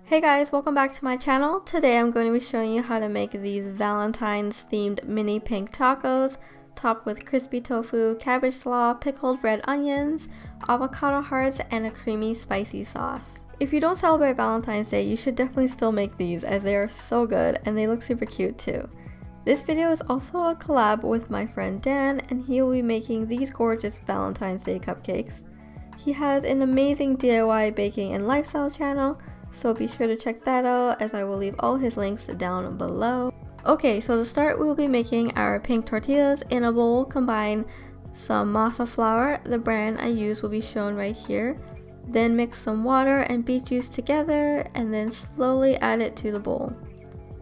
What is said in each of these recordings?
Hey guys, welcome back to my channel. Today I'm going to be showing you how to make these Valentine's themed mini pink tacos topped with crispy tofu, cabbage slaw, pickled red onions, avocado hearts, and a creamy spicy sauce. If you don't celebrate Valentine's Day, you should definitely still make these as they are so good and they look super cute too. This video is also a collab with my friend Dan, and he will be making these gorgeous Valentine's Day cupcakes. He has an amazing DIY baking and lifestyle channel, so be sure to check that out as I will leave all his links down below. Okay, so to start we will be making our pink tortillas. In a bowl, combine some masa flour. The brand I use will be shown right here. Then mix some water and beet juice together and then slowly add it to the bowl.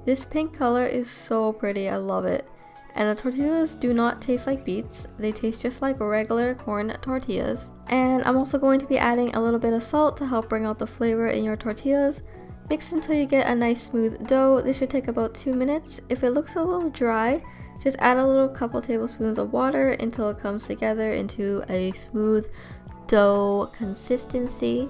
This pink color is so pretty, I love it. And the tortillas do not taste like beets, they taste just like regular corn tortillas. And I'm also going to be adding a little bit of salt to help bring out the flavor in your tortillas. Mix until you get a nice smooth dough. This should take about 2 minutes. If it looks a little dry, just add a little couple tablespoons of water until it comes together into a smooth dough consistency.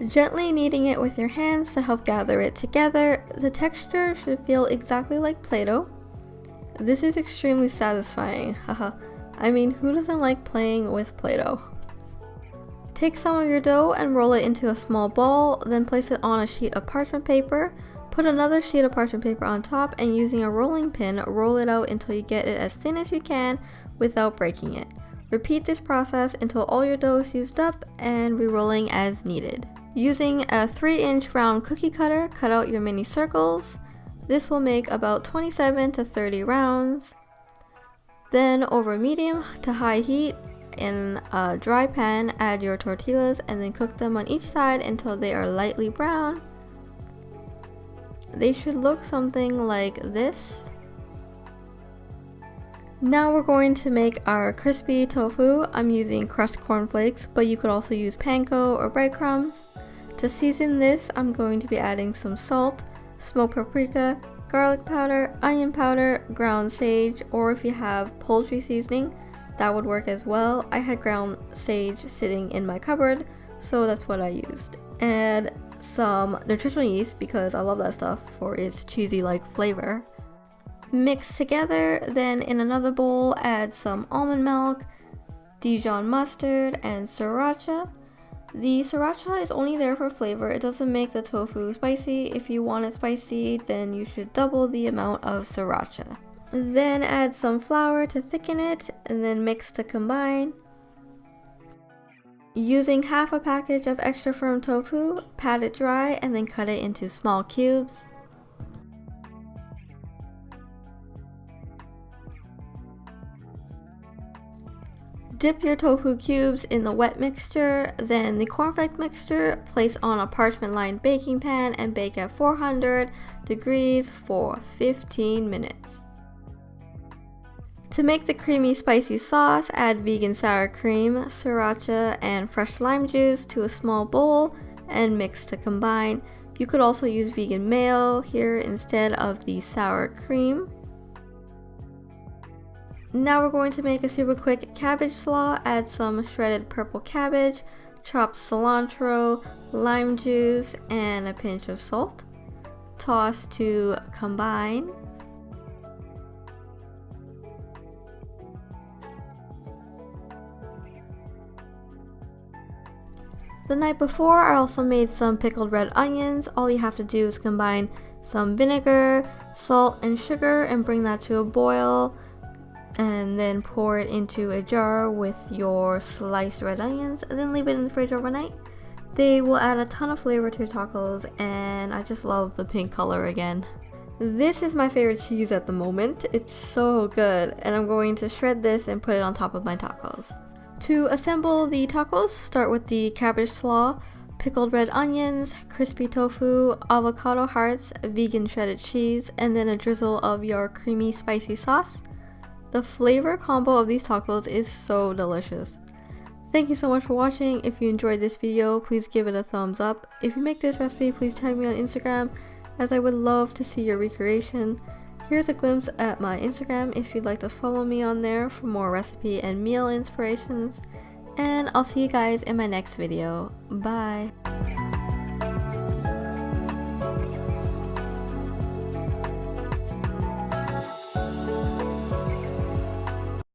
Gently kneading it with your hands to help gather it together. The texture should feel exactly like Play-Doh. This is extremely satisfying, haha. I mean, who doesn't like playing with Play-Doh? Take some of your dough and roll it into a small ball, then place it on a sheet of parchment paper. Put another sheet of parchment paper on top and using a rolling pin, roll it out until you get it as thin as you can without breaking it. Repeat this process until all your dough is used up and re-rolling as needed. Using a 3-inch round cookie cutter, cut out your mini circles. This will make about 27 to 30 rounds. Then over medium to high heat in a dry pan, add your tortillas and then cook them on each side until they are lightly brown. They should look something like this. Now we're going to make our crispy tofu. I'm using crushed cornflakes, but you could also use panko or breadcrumbs. To season this, I'm going to be adding some salt, smoked paprika, garlic powder, onion powder, ground sage, or if you have poultry seasoning, that would work as well. I had ground sage sitting in my cupboard, so that's what I used. Add some nutritional yeast because I love that stuff for its cheesy-like flavor. Mix together, then in another bowl add some almond milk, Dijon mustard, and sriracha. The sriracha is only there for flavor, it doesn't make the tofu spicy. If you want it spicy, then you should double the amount of sriracha. Then add some flour to thicken it, and then mix to combine. Using half a package of extra firm tofu, pat it dry, and then cut it into small cubes. Dip your tofu cubes in the wet mixture, then the cornflake mixture, place on a parchment lined baking pan and bake at 400 degrees for 15 minutes. To make the creamy spicy sauce, add vegan sour cream, sriracha, and fresh lime juice to a small bowl and mix to combine. You could also use vegan mayo here instead of the sour cream. Now we're going to make a super quick cabbage slaw. Add some shredded purple cabbage, chopped cilantro, lime juice, and a pinch of salt. Toss to combine. The night before, I also made some pickled red onions. All you have to do is combine some vinegar, salt, and sugar and bring that to a boil. And then pour it into a jar with your sliced red onions and then leave it in the fridge overnight. They will add a ton of flavor to your tacos, and I just love the pink color again. This is my favorite cheese at the moment. It's so good, and I'm going to shred this and put it on top of my tacos. To assemble the tacos, start with the cabbage slaw, pickled red onions, crispy tofu, avocado hearts, vegan shredded cheese, and then a drizzle of your creamy spicy sauce. The flavor combo of these tacos is so delicious. Thank you so much for watching. If you enjoyed this video, please give it a thumbs up. If you make this recipe, please tag me on Instagram, as I would love to see your recreation. Here's a glimpse at my Instagram if you'd like to follow me on there for more recipe and meal inspirations. And I'll see you guys in my next video. Bye!